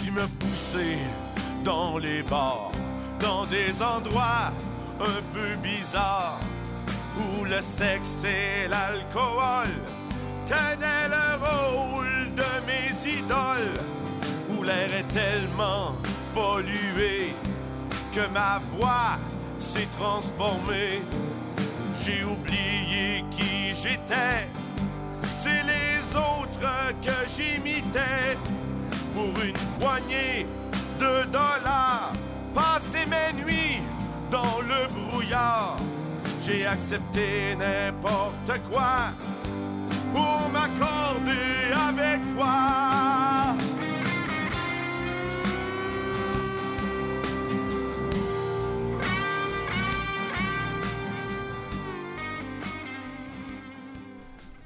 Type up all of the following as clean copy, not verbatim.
tu me poussais dans les bars, dans des endroits un peu bizarres, où le sexe et l'alcool tenaient le rôle de mes idoles, où l'air est tellement pollué que ma voix s'est transformée. J'ai oublié qui j'étais, c'est les autres que j'imitais. Pour une poignée de dollars, passer mes nuits dans le brouillard. J'ai accepté n'importe quoi pour m'accorder avec toi.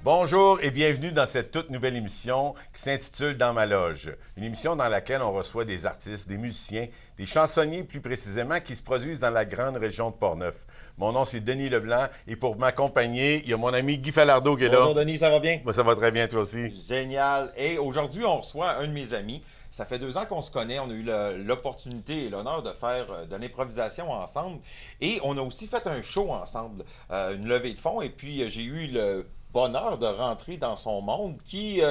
Bonjour et bienvenue dans cette toute nouvelle émission qui s'intitule Dans ma loge. Une émission dans laquelle on reçoit des artistes, des musiciens, des chansonniers plus précisément qui se produisent dans la grande région de Portneuf. Mon nom c'est Denis Leblanc et pour m'accompagner, il y a mon ami Guy Falardeau qui est là. Bonjour Denis, ça va bien? Moi, ça va très bien, toi aussi. Génial. Et aujourd'hui, on reçoit un de mes amis. Ça fait 2 ans qu'on se connaît. On a eu l'opportunité et l'honneur de faire de l'improvisation ensemble. Et on a aussi fait un show ensemble, une levée de fonds. Et puis, j'ai eu le bonheur de rentrer dans son monde qui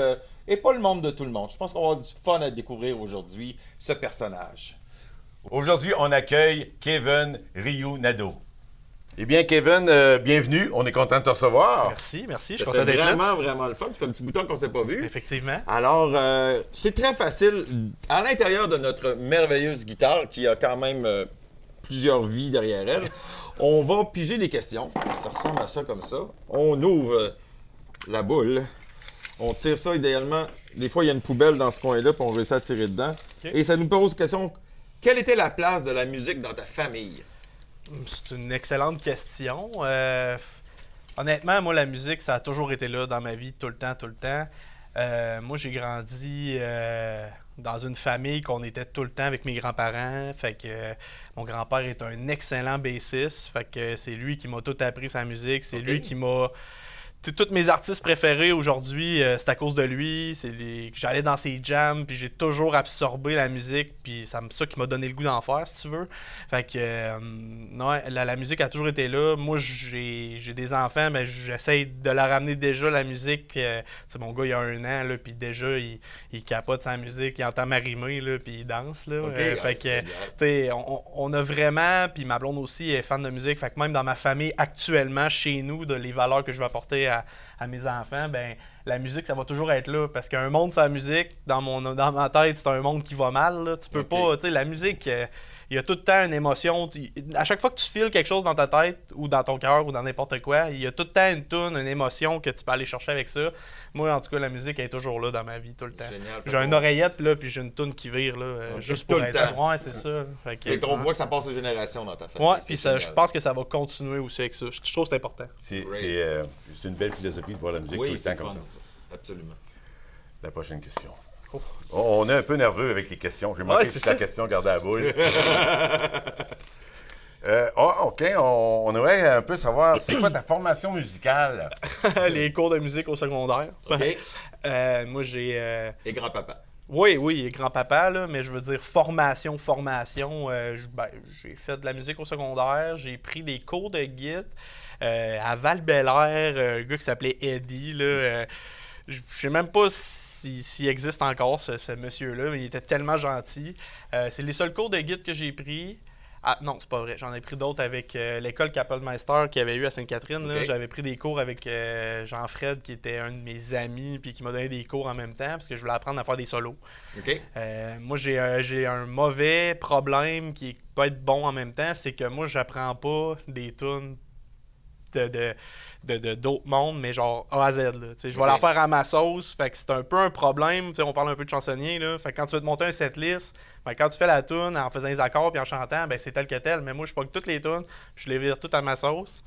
n'est pas le monde de tout le monde. Je pense qu'on va avoir du fun à découvrir aujourd'hui, ce personnage. Aujourd'hui, on accueille Kevin Rioux-Nadeau. Eh bien, Kevin, bienvenue. On est content de te recevoir. Merci, je suis C'était content d'être là. vraiment le fun. Ça fait un petit bout de temps qu'on ne s'est pas vu. Effectivement. Alors, c'est très facile. À l'intérieur de notre merveilleuse guitare, qui a quand même plusieurs vies derrière elle, on va piger des questions. Ça ressemble à ça comme ça. On ouvre la boule. On tire ça idéalement. Des fois, il y a une poubelle dans ce coin-là, puis on réussit à tirer dedans. Okay. Et ça nous pose la question, quelle était la place de la musique dans ta famille? C'est une excellente question. Honnêtement, moi, la musique, ça a toujours été là dans ma vie, tout le temps. Moi, j'ai grandi dans une famille qu'on était tout le temps avec mes grands-parents. Fait que mon grand-père est un excellent bassiste. Fait que c'est lui qui m'a tout appris sa musique. C'est lui qui m'a... tous mes artistes préférés aujourd'hui, c'est à cause de lui. J'allais dans ses jams, puis j'ai toujours absorbé la musique, puis c'est ça qui m'a donné le goût d'en faire, si tu veux. Fait que, non, la musique a toujours été là. Moi, j'ai des enfants, mais j'essaie de leur amener déjà la musique. Mon gars, il a 1 an, là, puis déjà, il capote sa musique, il entend m'arrimer, là, puis il danse. Là. Fait que, tu sais, on a vraiment, puis ma blonde aussi est fan de musique. Fait que même dans ma famille, actuellement, chez nous, les valeurs que je veux apporter à mes enfants, ben la musique, ça va toujours être là. Parce qu'un monde sans musique, dans ma tête, c'est un monde qui va mal. Là. Tu peux pas... Tu sais, la musique, il y a tout le temps une émotion. À chaque fois que tu files quelque chose dans ta tête, ou dans ton cœur, ou dans n'importe quoi, il y a tout le temps une toune, une émotion que tu peux aller chercher avec ça. Moi, en tout cas, la musique est toujours là dans ma vie, tout le temps. Génial. J'ai une oreillette, là, puis j'ai une toune qui vire, là, juste pour être là. Ouais, c'est ça. Fait qu'on voit que ça passe de génération dans ta famille. Ouais, puis je pense que ça va continuer aussi avec ça. Je trouve que c'est important. C'est une belle philosophie de voir la musique tout le temps comme ça. Absolument. La prochaine question. Oh, on est un peu nerveux avec les questions. J'ai manqué toute la question, gardez la boule. OK. On aimerait un peu savoir, c'est quoi ta formation musicale? Les cours de musique au secondaire. OK. Moi, j'ai... Et grand-papa. Oui, grand-papa, là, mais je veux dire formation. J'ai fait de la musique au secondaire, j'ai pris des cours de guitare à Val-Bélair, un gars qui s'appelait Eddie, là. Je sais même pas s'il existe encore, ce monsieur-là, mais il était tellement gentil. C'est les seuls cours de guitare que j'ai pris. Ah non, c'est pas vrai. J'en ai pris d'autres avec l'école Kapellmeister qu'il y avait eu à Sainte-Catherine. Okay. J'avais pris des cours avec Jean-Fred, qui était un de mes amis, puis qui m'a donné des cours en même temps, parce que je voulais apprendre à faire des solos. Okay. Moi, j'ai un mauvais problème qui peut être bon en même temps, c'est que moi, j'apprends pas des tunes d'autres mondes, mais genre A à Z. Là. Je vais la faire à ma sauce, fait que c'est un peu un problème. On parle un peu de chansonnier. Là. Fait que quand tu veux te monter un setlist, ben, quand tu fais la tune en faisant les accords puis en chantant, ben, c'est tel que tel. Mais moi, je pogne toutes les tunes puis je les vire toutes à ma sauce.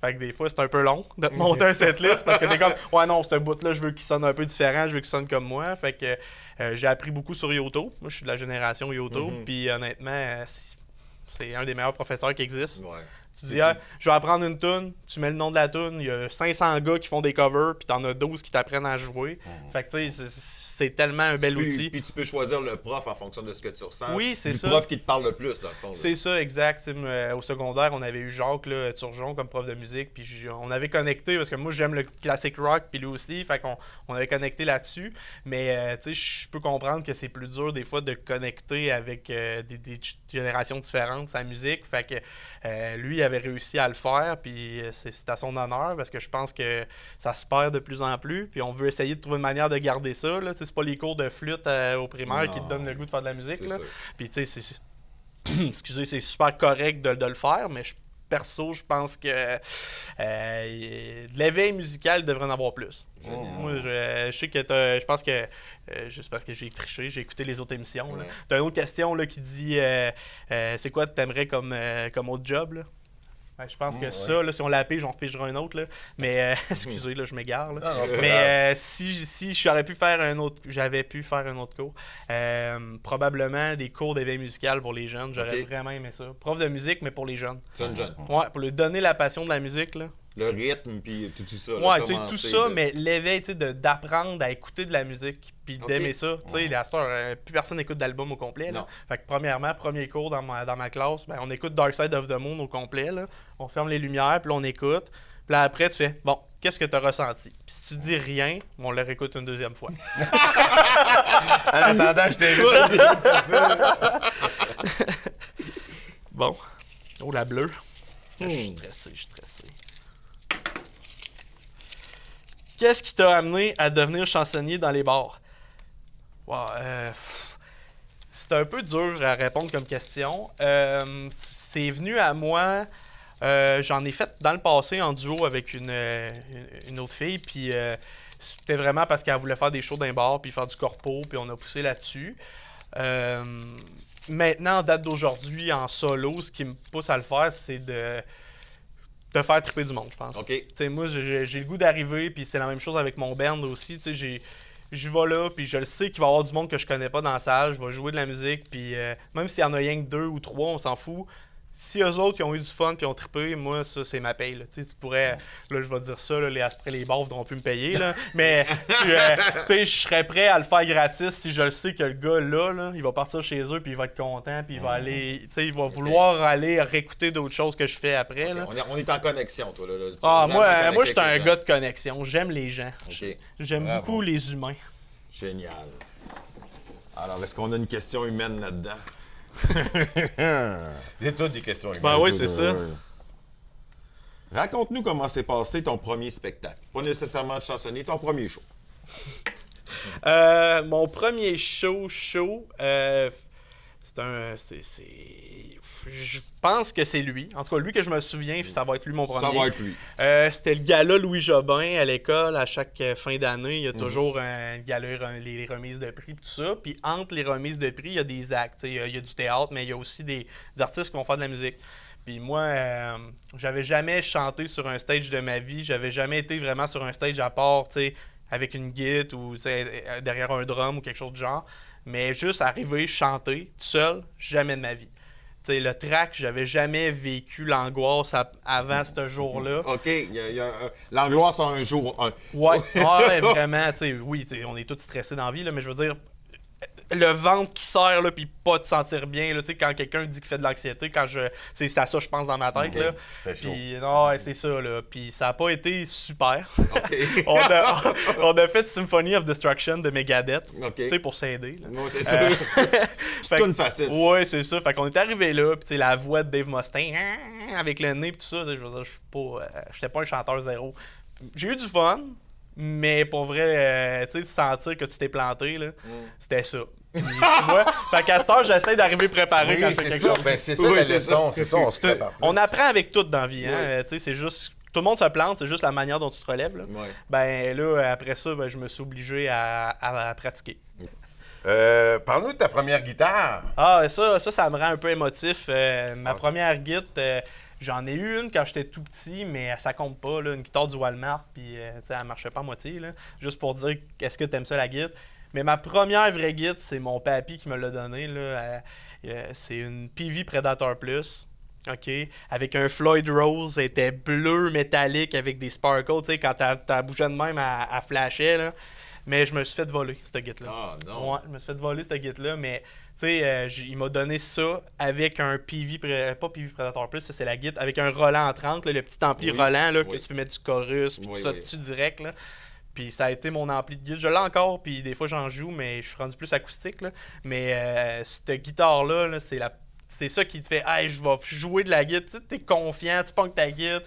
Fait que des fois, c'est un peu long de te monter un setlist parce que t'es comme, ouais, non, ce bout-là, je veux qu'il sonne un peu différent, je veux qu'il sonne comme moi. Fait que j'ai appris beaucoup sur Yoto. Moi, je suis de la génération Yoto. Puis honnêtement, c'est un des meilleurs professeurs qui existent. Ouais. Tu dis, je vais apprendre une tune, tu mets le nom de la tune, il y a 500 gars qui font des covers, puis t'en as 12 qui t'apprennent à jouer. Fait que tu sais, c'est tellement un bel outil. Puis tu peux choisir le prof en fonction de ce que tu ressens. Oui, c'est ça. Le prof qui te parle le plus, dans le fond. Là. C'est ça, exact. Au secondaire, on avait eu Jacques là, Turgeon comme prof de musique, puis on avait connecté, parce que moi, j'aime le classic rock, puis lui aussi, fait qu'on avait connecté là-dessus. Mais, tu sais, je peux comprendre que c'est plus dur, des fois, de connecter avec des générations différentes, sa musique. Fait que lui, il avait réussi à le faire, puis c'est à son honneur, parce que je pense que ça se perd de plus en plus, puis on veut essayer de trouver une manière de garder ça. Là. C'est pas les cours de flûte au primaire qui te donnent le goût de faire de la musique. Là. Puis tu sais, excusez, c'est super correct de le faire, mais perso, je pense que l'éveil musical devrait en avoir plus. Moi, je sais que je pense que juste parce que j'ai triché, j'ai écouté les autres émissions. Tu as une autre question là, qui dit c'est quoi que tu aimerais comme autre job? Là? Ouais, je pense que ça, là, si on la pige, j'en repigera un autre. Là. Mais excusez, là, je m'égare. Là. Mais si j'avais pu faire un autre cours, probablement des cours d'éveil musical pour les jeunes. J'aurais vraiment aimé ça. Prof de musique, mais pour les jeunes. Jeune. Ouais, pour lui donner la passion de la musique. Là. Le rythme, puis tout ça. Ouais, tu sais, tout ça, mais l'éveil, tu sais, d'apprendre à écouter de la musique, puis d'aimer ça. Tu sais, à cette heure, plus personne n'écoute d'album au complet. Là. Fait que premièrement, premier cours dans ma classe, ben, on écoute Dark Side of the Moon au complet. Là. On ferme les lumières, puis là, on écoute. Puis là, après, tu fais, bon, qu'est-ce que tu as ressenti? Puis si tu dis rien, on le réécoute une deuxième fois. En attendant, je t'invite. Bon. Oh, la bleue. Je suis stressé. Qu'est-ce qui t'a amené à devenir chansonnier dans les bars? Wow, c'est un peu dur à répondre comme question. C'est venu à moi... j'en ai fait dans le passé en duo avec une autre fille, puis c'était vraiment parce qu'elle voulait faire des shows d'un bar, puis faire du corpo, puis on a poussé là-dessus. Maintenant, en date d'aujourd'hui, en solo, ce qui me pousse à le faire, c'est de faire triper du monde, je pense. T'sais, moi, j'ai le goût d'arriver, puis c'est la même chose avec mon band aussi. Je vais là, puis je le sais qu'il va y avoir du monde que je connais pas dans la salle, je vais jouer de la musique, puis même s'il y en a rien que 2 ou 3, on s'en fout. Si eux autres, ils ont eu du fun puis ont trippé, moi, ça, c'est ma paye. Là. Tu pourrais, là, je vais dire ça, là, après les bars voudront plus me payer, là. Mais, je serais prêt à le faire gratis si je le sais que le gars, là, il va partir chez eux puis il va être content puis il va aller, il va vouloir aller réécouter d'autres choses que je fais après. Là. On est en connexion, toi. Là. Moi, je suis un gars de connexion. J'aime les gens. J'aime beaucoup les humains. Génial. Alors, est-ce qu'on a une question humaine là-dedans? C'est toutes des questions. Ben oui, c'est ça. Raconte-nous comment s'est passé ton premier spectacle. Pas nécessairement de chansonnier, ton premier show. Mon premier show, je pense que c'est lui. En tout cas, lui que je me souviens, ça va être lui mon premier. Ça va être lui. C'était le gala Louis Jobin à l'école. À chaque fin d'année, il y a toujours un gala, les remises de prix, tout ça. Puis entre les remises de prix, il y a des actes. Il y a du théâtre, mais il y a aussi des artistes qui vont faire de la musique. Puis moi, j'avais jamais chanté sur un stage de ma vie. J'avais jamais été vraiment sur un stage à part, avec une guitare ou derrière un drum ou quelque chose de genre. Mais juste arriver, chanter, tout seul, jamais de ma vie. T'sais, le track, j'avais jamais vécu l'angoisse avant ce jour-là. OK. L'angoisse a un jour. Ouais, vraiment. Oui, on est tous stressés dans la vie, là, mais je veux dire, le ventre qui serre, là, puis pas te sentir bien, là, quand quelqu'un dit qu'il fait de l'anxiété, c'est à ça je pense dans ma tête. Là. Puis, non, c'est ça. Là. Puis ça n'a pas été super. on a fait Symphony of Destruction de Megadeth, pour s'aider. Non, c'est ça. C'est une facile. Oui, c'est ça. Fait qu'on est arrivé là, puis la voix de Dave Mustaine, avec le nez, puis tout ça, je veux dire, j'étais pas un chanteur zéro. J'ai eu du fun. Mais pour vrai, sentir que tu t'es planté, là, c'était ça. Puis, tu vois, fait qu'à cette heure, j'essaie d'arriver préparé quand c'est quelque chose. Ben, c'est ça la leçon, c'est ça, on se prépare plus. On apprend avec tout dans la vie, hein. C'est juste... Tout le monde se plante, c'est juste la manière dont tu te relèves. Là. Ben là, après ça, je me suis obligé à pratiquer. Parle-nous de ta première guitare. Ah, ça me rend un peu émotif. Ma première guitare... J'en ai eu une quand j'étais tout petit, mais ça compte pas, là, une guitare du Walmart, puis elle marchait pas à moitié, là, juste pour dire est-ce que t'aimes ça la guitare. Mais ma première vraie guitare, c'est mon papy qui me l'a donnée. C'est une Peavey Predator Plus, avec un Floyd Rose, elle était bleue métallique avec des sparkles, quand t'as bougé de même, elle flashait. Là. Mais je me suis fait voler, cette guitare-là. Ah non. Ouais, je me suis fait voler, cette guitare-là, mais tu sais, il m'a donné ça avec un pas PV Predator Plus, ça c'est la guitare, avec un Roland en 30, là, le petit ampli Oui, Roland, là, que oui. tu peux mettre du chorus, puis Oui, tout ça oui. dessus direct, là. Puis ça a été mon ampli de guitare. Je l'ai encore, puis des fois j'en joue, mais je suis rendu plus acoustique, là. Mais cette guitare-là, là, c'est ça qui te fait « Hey, je vais jouer de la guitare », tu sais, t'es confiant, tu punks ta guitare,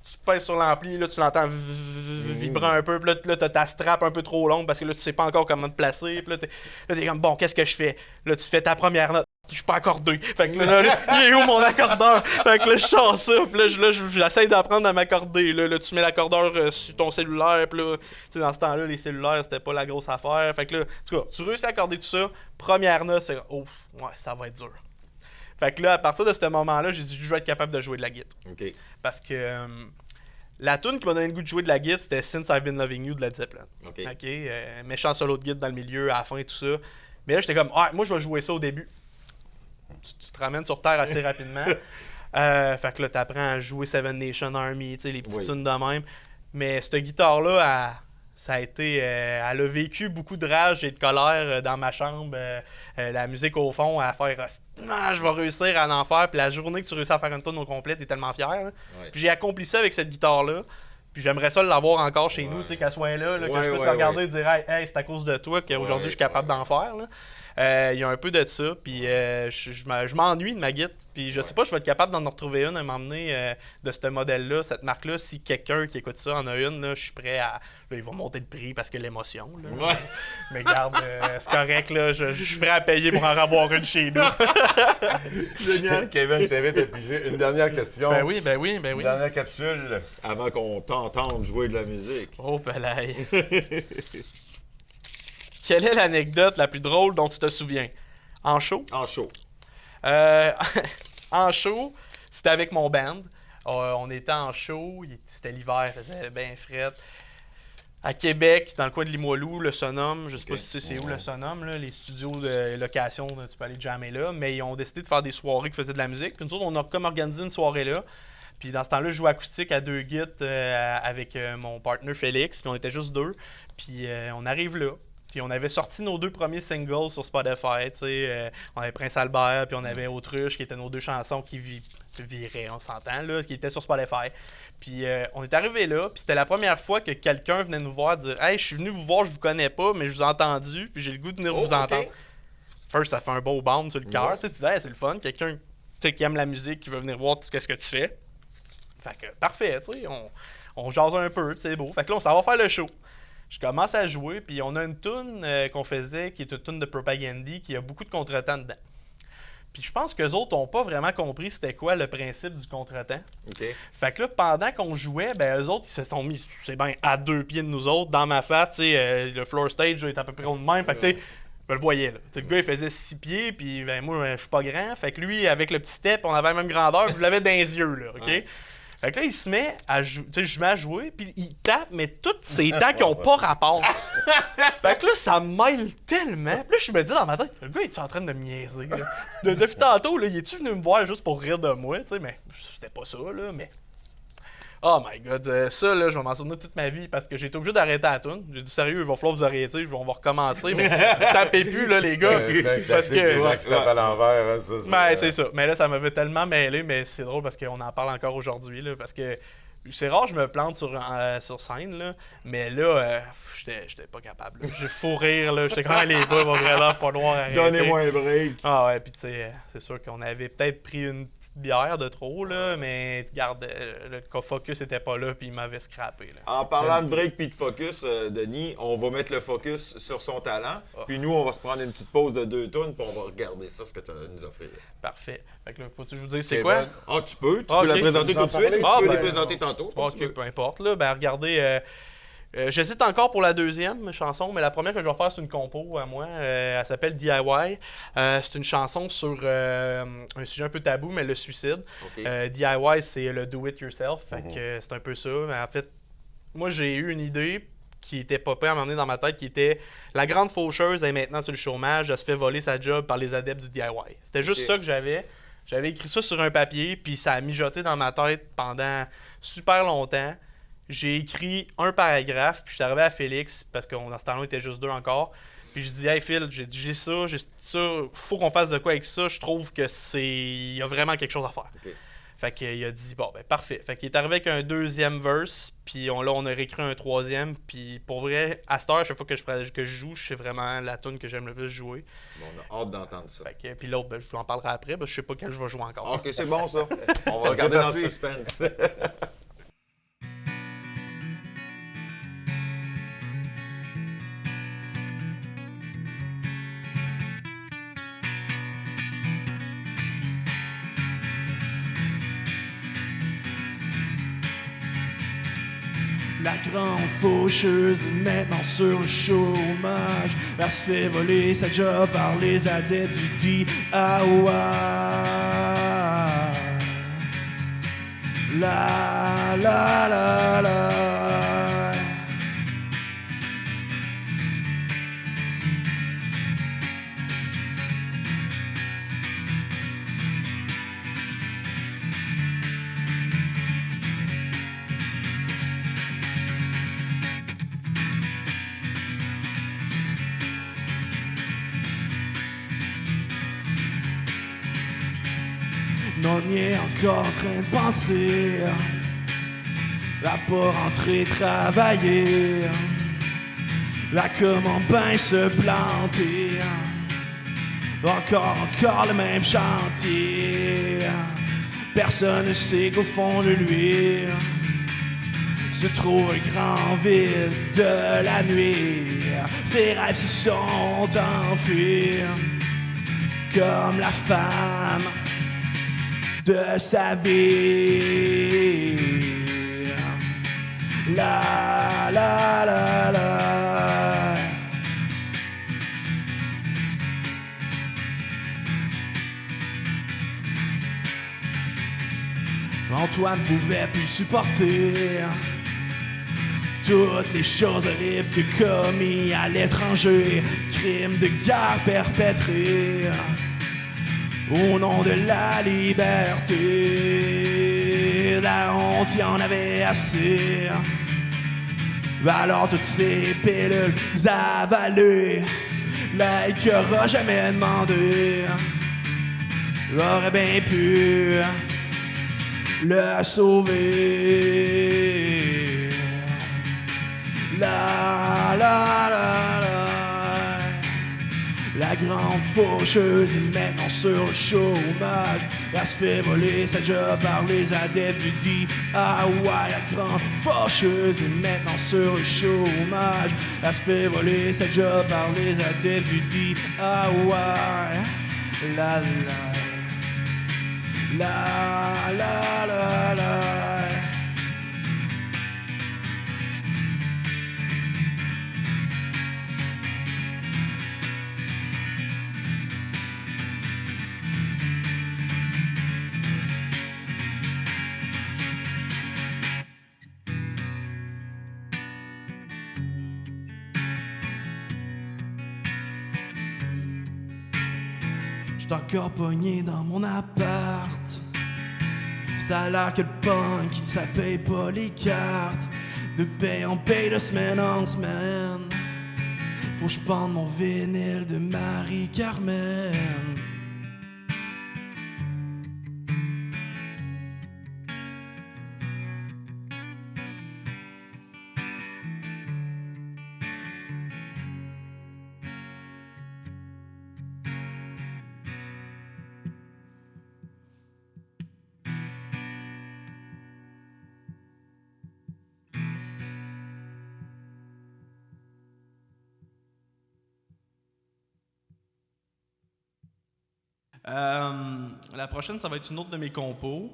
tu pèses sur l'ampli, là, tu l'entends vibrer un peu, puis là, t'as ta strap un peu trop longue parce que là, tu sais pas encore comment te placer, puis là, t'es comme, bon, qu'est-ce que je fais? Là, tu fais ta première note, je suis pas accordé. Fait que là, il est où mon accordeur? Fait que là, je sors ça, puis là, j'essaie d'apprendre à m'accorder. Là, tu mets l'accordeur sur ton cellulaire, puis là, tu sais, dans ce temps-là, les cellulaires, c'était pas la grosse affaire. Fait que là, en tout cas, tu réussis à accorder tout ça, première note, c'est, oh, ouais, ça va être dur. Fait que là, à partir de ce moment-là, j'ai dit, je vais être capable de jouer de la guitare. OK. Parce que la tune qui m'a donné le goût de jouer de la guitare, c'était Since I've Been Loving You de Led Zeppelin. OK. Méchant solo de guitare dans le milieu, à la fin et tout ça. Mais là, j'étais comme, ah, moi, je vais jouer ça au début. Tu te ramènes sur terre assez rapidement. Fait que là, t'apprends à jouer Seven Nation Army, tu sais, les petites tunes de même. Mais cette guitare-là, ça a été, elle a vécu beaucoup de rage et de colère dans ma chambre. La musique au fond, à faire je vais réussir à en faire. Puis la journée que tu réussis à faire une tune au complet, t'es tellement fier. Là. Ouais. Puis j'ai accompli ça avec cette guitare-là. Puis j'aimerais ça l'avoir encore chez nous, tu sais, qu'elle soit là, que je puisse regarder et dire hey, c'est à cause de toi qu'aujourd'hui je suis capable d'en faire. Là. Il y a un peu de ça, puis je m'ennuie de ma guitare, puis je sais pas, je vais être capable d'en retrouver une à m'emmener de ce modèle-là, cette marque-là. Si quelqu'un qui écoute ça en a une, là, je suis prêt à... Là, il va monter le prix parce que l'émotion. Là. Ouais. Mais regarde, c'est correct, là, je suis prêt à payer pour en avoir une chez nous. Génial, Kevin, je t'invite à piger. Une dernière question. Ben oui. Une dernière capsule. Avant qu'on t'entende jouer de la musique. Oh, palais. Quelle est l'anecdote la plus drôle dont tu te souviens? En show? En show. En show, c'était avec mon band. On était en show, c'était l'hiver, il faisait bien fret. À Québec, dans le coin de Limoilou, le Sonum, je sais pas si tu sais c'est où le Sonum, là, les studios de location, tu peux aller jammer là, mais ils ont décidé de faire des soirées qui faisaient de la musique. Puis nous autres, on a comme organisé une soirée là. Puis dans ce temps-là, je jouais acoustique à 2 guitares avec mon partner Félix, puis on était juste 2. Puis on arrive là. Puis on avait sorti nos 2 premiers singles sur Spotify, tu sais. On avait Prince Albert, puis on avait Autruche, qui étaient nos 2 chansons qui viraient, on s'entend, là, qui étaient sur Spotify. Puis on est arrivé là, puis c'était la première fois que quelqu'un venait nous voir dire « Hey, je suis venu vous voir, je vous connais pas, mais je vous ai entendu, puis j'ai le goût de venir vous entendre. » First, ça fait un beau bound sur le cœur, tu dis « Hey, c'est le fun, quelqu'un qui aime la musique, qui veut venir voir tout ce que tu fais. » Fait que parfait, tu sais, on jase un peu, c'est beau. Fait que là, on s'en va faire le show. Je commence à jouer, puis on a une tune qu'on faisait qui est une tune de Propagandhi qui a beaucoup de contretemps dedans. Puis je pense qu'eux autres n'ont pas vraiment compris c'était quoi le principe du contretemps. OK. Fait que là, pendant qu'on jouait, ben eux autres, ils se sont mis, c'est bien, à 2 pieds de nous autres, dans ma face, tu sais, le floor stage est à peu près au même. Fait que tu sais, je le voyais, là. Le gars, il faisait 6 pieds, puis ben moi, je suis pas grand. Fait que lui, avec le petit step, on avait la même grandeur, je l'avais dans les yeux, là, OK? Ouais. Fait que là, il se met à jouer, tu sais, je mets à jouer, puis il tape, mais tous ces temps qui n'ont pas rapport. Fait que là, ça mêle tellement. Puis là, je me dis dans ma tête, le gars, il est en train de me niaiser, là? Depuis tantôt, là, il est-tu venu me voir juste pour rire de moi, tu sais, mais c'était pas ça, là, mais... Oh my god, ça, là, je vais m'en souvenir toute ma vie parce que j'ai été obligé d'arrêter la tune. J'ai dit, sérieux, il va falloir vous arrêter, on va recommencer, mais tapez plus, là, les gars. C'est un classique des gens qui tapent à l'envers, hein, ça. Ben, c'est ça. Mais là, ça m'avait tellement mêlé, mais c'est drôle parce qu'on en parle encore aujourd'hui, là, parce que c'est rare que je me plante sur scène, là, mais là, j'étais pas capable. J'ai fou rire, là. J'étais comme, les gars, il va vraiment falloir arrêter. Donnez-moi un break. Ah ouais, puis tu sais, c'est sûr qu'on avait peut-être pris une petite bière de trop, là, mais regarde, le focus était pas là, puis il m'avait scrappé. Là. En parlant de break puis de focus, Denis, on va mettre le focus sur son talent. Puis nous, on va se prendre une petite pause de 2 tonnes, puis on va regarder ça, ce que tu as nous offrir. Parfait. Fait que là, faut-tu que je vous dise c'est quoi? Ah, tu peux la présenter tout de suite, ou tu peux la présenter tantôt. Ok, peu importe, là. Ben, regardez... j'hésite encore pour la deuxième chanson, mais la première que je vais faire, c'est une compo à moi. Elle s'appelle DIY. C'est une chanson sur un sujet un peu tabou, mais le suicide. Okay. DIY, c'est le do it yourself. Fait que c'est un peu ça. Mais en fait, moi, j'ai eu une idée qui était pas prêt à m'emmener dans ma tête, qui était la grande faucheuse est maintenant sur le chômage, elle se fait voler sa job par les adeptes du DIY. C'était juste ça que j'avais. J'avais écrit ça sur un papier, puis ça a mijoté dans ma tête pendant super longtemps. j'ai écrit un paragraphe, puis je suis arrivé à Félix, parce que dans ce temps-là, on était juste 2 encore. Puis je dis, hey Phil, j'ai ça, faut qu'on fasse de quoi avec ça. Je trouve que il y a vraiment quelque chose à faire. OK. Fait qu'il a dit, bon, ben parfait. Fait qu'il est arrivé avec un 2e verse, puis on a réécrit un 3e. Puis pour vrai, à cette heure, chaque fois que je joue, c'est vraiment la tune que j'aime le plus jouer. Bon, on a hâte d'entendre ça. Fait que, puis l'autre, ben, je vous en parlerai après, parce que je sais pas quel je vais jouer encore. OK, c'est bon ça. On va regarder dans le merci. suspense. La grande faucheuse est maintenant sur le chômage. Elle se fait voler sa job par les adeptes du DIY. La la la la. Non, on y est encore en train de penser à pas rentrer travailler, à comment ben se planter. Encore le même chantier. Personne ne sait qu'au fond de lui se trouve un grand vide de la nuit. Ses rêves se sont enfuis comme la femme de sa vie. La la la la. Antoine pouvait plus supporter toutes les choses horribles que commis à l'étranger, crimes de guerre perpétrés au nom de la liberté. La honte, il y en avait assez. Alors toutes ces pilules avalées, l'aide qu'il aura jamais demandé aurait bien pu le sauver. La la la la. La grande faucheuse est maintenant sur le chômage. Elle se fait voler sa job par les adeptes du DIY. La grande faucheuse est maintenant sur le chômage. Elle se fait voler sa job par les adeptes du DIY. La la la la la la. J'suis encore pogné dans mon appart. Ça a l'air que le punk, ça paye pas les cartes. De paye en paye de semaine en semaine. Faut que j'pende mon vinyle de Marie-Carmen. La prochaine, ça va être une autre de mes compos.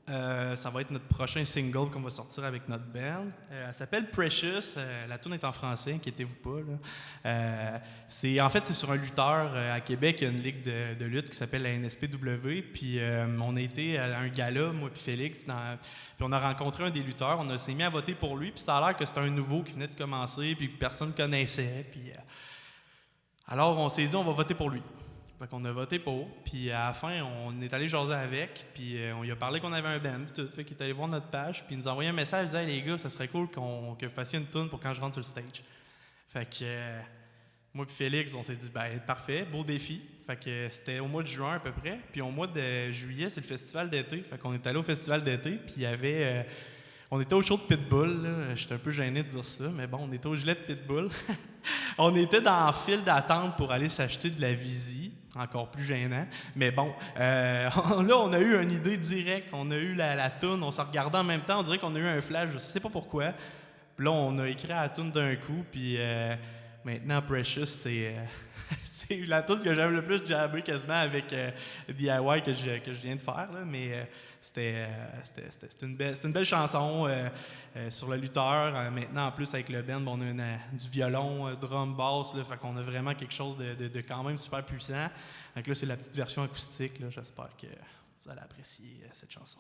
Ça va être notre prochain single qu'on va sortir avec notre band. Elle s'appelle Precious. La tune est en français, inquiétez-vous pas. Là. C'est sur un lutteur à Québec. Il y a une ligue de lutte qui s'appelle la NSPW. Puis on a été à un gala, moi et Félix. Puis on a rencontré un des lutteurs. On s'est mis à voter pour lui. Puis ça a l'air que c'était un nouveau qui venait de commencer puis que personne ne connaissait. Puis, alors on s'est dit on va voter pour lui. Fait qu'on a voté pour, puis à la fin, on est allé jaser avec, puis on lui a parlé qu'on avait un band, puis tout. Fait qu'il est allé voir notre page, puis il nous a envoyé un message, il disait « Hey les gars, ça serait cool que vous fassiez une tune pour quand je rentre sur le stage. » Fait que moi et Félix, on s'est dit « Ben parfait, beau défi. » Fait que c'était au mois de juin à peu près, puis au mois de juillet, c'est le festival d'été. Fait qu'on est allé au festival d'été, puis il y avait... on était au show de Pitbull, là. J'étais un peu gêné de dire ça, mais bon, on était au gilet de Pitbull. On était dans le file d'attente pour aller s'acheter de la Visi, encore plus gênant. Mais bon, là, on a eu une idée directe, on a eu la toune, on s'en regardait en même temps, on dirait qu'on a eu un flash, je sais pas pourquoi. Puis là, on a écrit la toune d'un coup, puis maintenant, Precious, c'est la toune que j'aime le plus jabbé quasiment avec DIY que je viens de faire, là, mais... C'était une belle chanson sur le lutteur. Maintenant, en plus, avec le band, on a du violon, drum, basse. Là, fait qu'on a vraiment quelque chose de quand même super puissant. Donc là, c'est la petite version acoustique. Là, j'espère que vous allez apprécier cette chanson.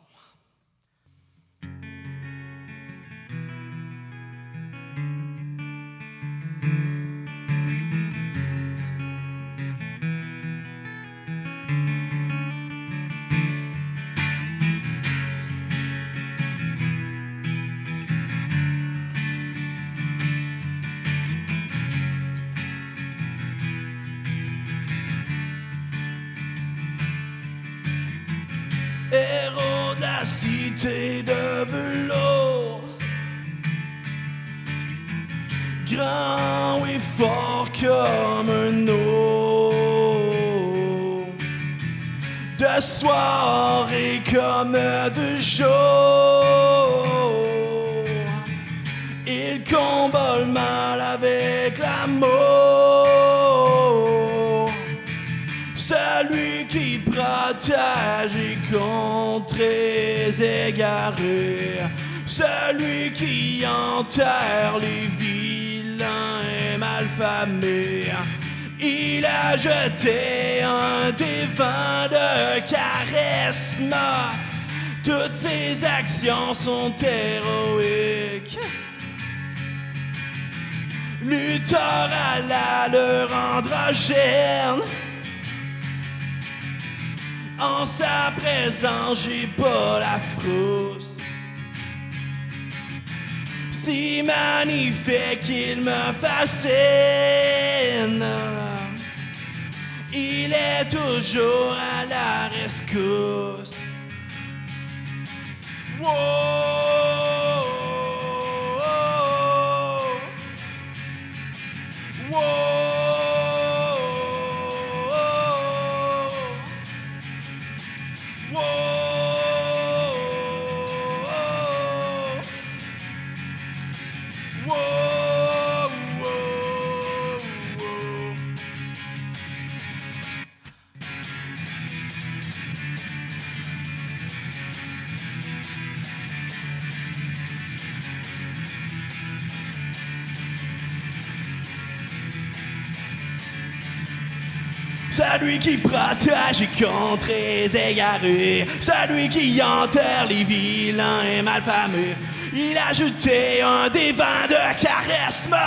Héros de la cité de velours, grand et fort comme un eau, de soir et comme de jour, il combat le mal avec l'amour, celui qui protège et contre les égarés, celui qui enterre les vilains et malfamés. Il a jeté un des vents de charisme, toutes ses actions sont héroïques. Lutteur à l'allure androgyne, en sa présence, j'ai pas la frousse. Si magnifique qu'il me fascine, il est toujours à la rescousse. Wow, wow. Celui qui protège contre les égarés, celui qui enterre les vilains et malfamés. Il a jeté un des vents de charisme,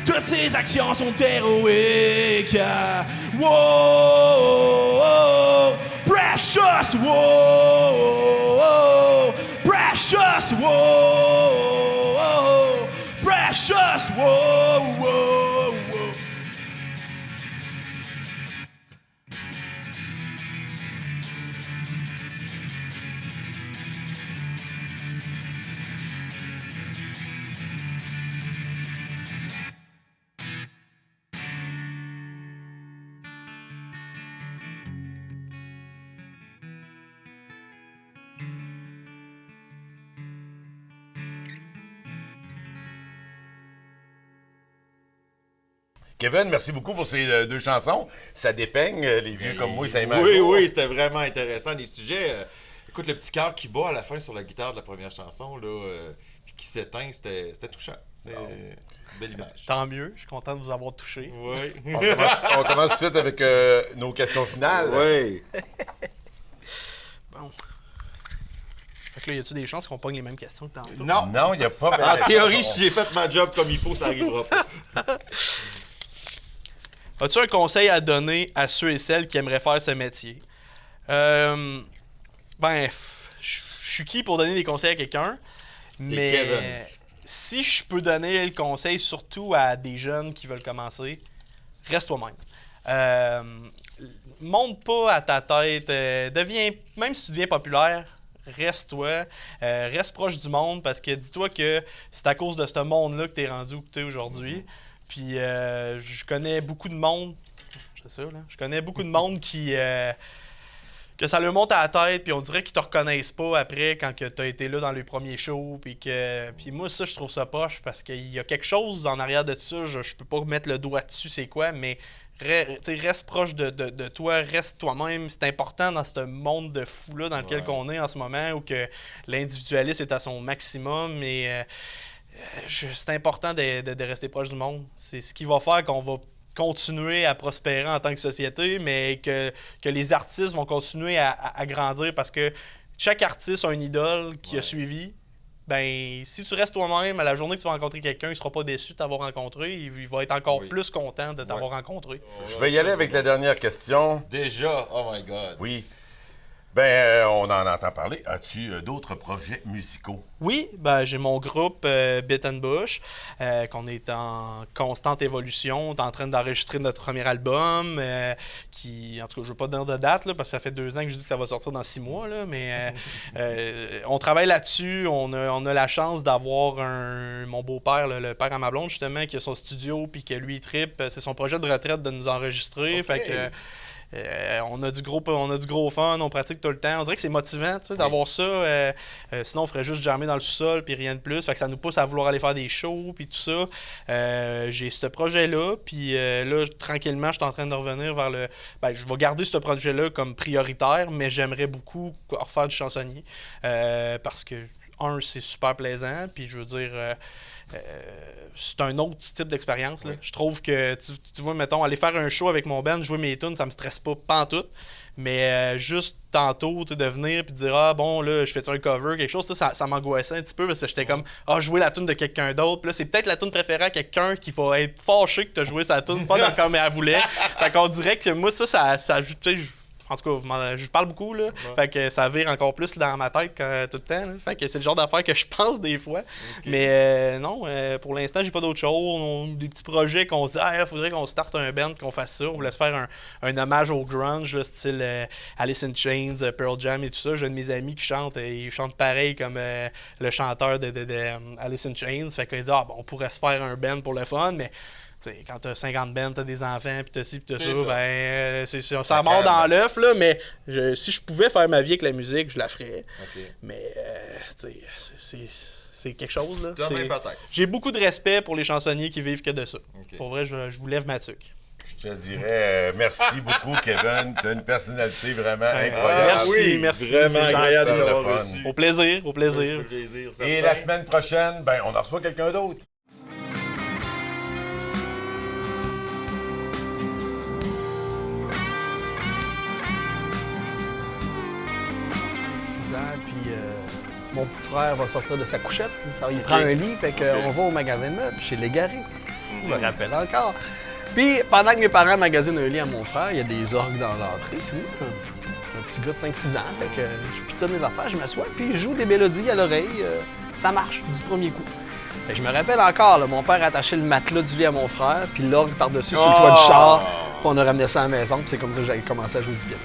toutes ses actions sont héroïques. Wow, precious, wow, precious, wow, precious, wow. Kevin, merci beaucoup pour ces deux chansons. Ça dépeigne les vieux comme moi, ça imagine. Oui, c'était vraiment intéressant. Les sujets, écoute, le petit cœur qui bat à la fin sur la guitare de la première chanson, là, puis qui s'éteint, c'était touchant. C'était une belle image. Tant mieux, je suis content de vous avoir touché. Oui. On commence tout de suite avec nos questions finales. Oui. Bon. Fait que là, y a-tu des chances qu'on pogne les mêmes questions que tantôt? Non, il n'y a pas... En théorie, si j'ai fait ma job comme il faut, ça arrivera pas. As-tu un conseil à donner à ceux et celles qui aimeraient faire ce métier? Je suis qui pour donner des conseils à quelqu'un? Mais Kevin. si je peux donner le conseil surtout à des jeunes qui veulent commencer, reste toi-même. Monte pas à ta tête. Même si tu deviens populaire, reste-toi. Reste proche du monde parce que dis-toi que c'est à cause de ce monde-là que tu es rendu où tu es aujourd'hui. Puis je connais beaucoup de monde. C'est ça, là. Je connais beaucoup de monde que ça leur monte à la tête, puis on dirait qu'ils te reconnaissent pas après quand tu as été là dans les premiers shows. Puis moi, ça, je trouve ça poche parce qu'il y a quelque chose en arrière de ça. Je peux pas mettre le doigt dessus, c'est quoi, mais reste proche de toi, reste toi-même. C'est important dans ce monde de fou-là dans lequel on est en ce moment, où que l'individualisme est à son maximum. Et c'est important de rester proche du monde. C'est ce qui va faire qu'on va continuer à prospérer en tant que société, mais que les artistes vont continuer à grandir parce que chaque artiste a une idole qui a suivi. Ben, si tu restes toi-même, à la journée que tu vas rencontrer quelqu'un, il ne sera pas déçu de t'avoir rencontré. Il va être encore plus content de t'avoir rencontré. Je vais y aller avec la dernière question. Déjà? Oh my God! Oui. On en entend parler. As-tu d'autres projets musicaux? Oui, j'ai mon groupe Bit and Bush, qu'on est en constante évolution. On est en train d'enregistrer notre premier album, en tout cas, je ne veux pas dire de date, là, parce que ça fait 2 ans que je dis que ça va sortir dans 6 mois, là, mais on travaille là-dessus. On a la chance d'avoir mon beau-père, le père à ma blonde, justement, qui a son studio, puis que lui, il trippe. C'est son projet de retraite de nous enregistrer. Fait que on a du gros fun, on pratique tout le temps. On dirait que c'est motivant d'avoir ça. Sinon, on ferait juste jammer dans le sous-sol puis rien de plus. Fait que ça nous pousse à vouloir aller faire des shows puis tout ça. J'ai ce projet-là. Puis là, tranquillement, je suis en train de revenir vers le... je vais garder ce projet-là comme prioritaire, mais j'aimerais beaucoup refaire du chansonnier. Parce que, c'est super plaisant. Puis je veux dire... c'est un autre type d'expérience. Là. Je trouve que, tu vois, mettons, aller faire un show avec mon band, jouer mes tunes, ça me stresse pas pantoute. Mais juste tantôt, de venir et de dire « Ah bon, là, je fais un cover, quelque chose », ça m'angoissait un petit peu parce que j'étais comme « Ah, jouer la tune de quelqu'un d'autre. » Puis là, c'est peut-être la tune préférée à quelqu'un qui va être fâché que tu as joué sa tune, pas comme elle voulait. Fait qu'on dirait que moi, ça ajoute... En tout cas, je parle beaucoup, là. Fait que ça vire encore plus dans ma tête tout le temps. Là. Fait que c'est le genre d'affaires que je pense des fois. Mais non, pour l'instant, j'ai pas d'autre chose. On a des petits projets qu'on se dit, il faudrait qu'on starte un band, qu'on fasse ça. On voulait se faire un hommage au grunge, là, style Alice in Chains, Pearl Jam et tout ça. J'ai un de mes amis qui chante, et il chante pareil comme le chanteur de Alice in Chains. Fait qu'il dit, on pourrait se faire un band pour le fun, mais... T'sais, quand t'as 50 bands, t'as des enfants, puis t'as ci, puis t'as ça, ça mord dans l'œuf, là, mais si je pouvais faire ma vie avec la musique, je la ferais. Mais, c'est quelque chose, là. J'ai beaucoup de respect pour les chansonniers qui vivent que de ça. Pour vrai, je vous lève ma tuque. Je te dirais merci beaucoup, Kevin. Tu as une personnalité vraiment incroyable. Merci. Vraiment agréable de t'avoir reçu. Au plaisir. Et la semaine prochaine, on en reçoit quelqu'un d'autre. 6 ans, puis mon petit frère va sortir de sa couchette. Il prend un lit, fait qu'on va au magasin de meubles chez Légaré. Je me rappelle encore. Puis pendant que mes parents magasinent un lit à mon frère, il y a des orgues dans l'entrée. Puis j'ai un petit gars de 5-6 ans, fait que je pitonne mes affaires, je m'assois, puis je joue des mélodies à l'oreille. Ça marche du premier coup. Fait que je me rappelle encore, là, mon père attachait le matelas du lit à mon frère, puis l'orgue par-dessus sur le toit du char. Puis on a ramené ça à la maison, puis c'est comme ça que j'ai commencé à jouer du piano.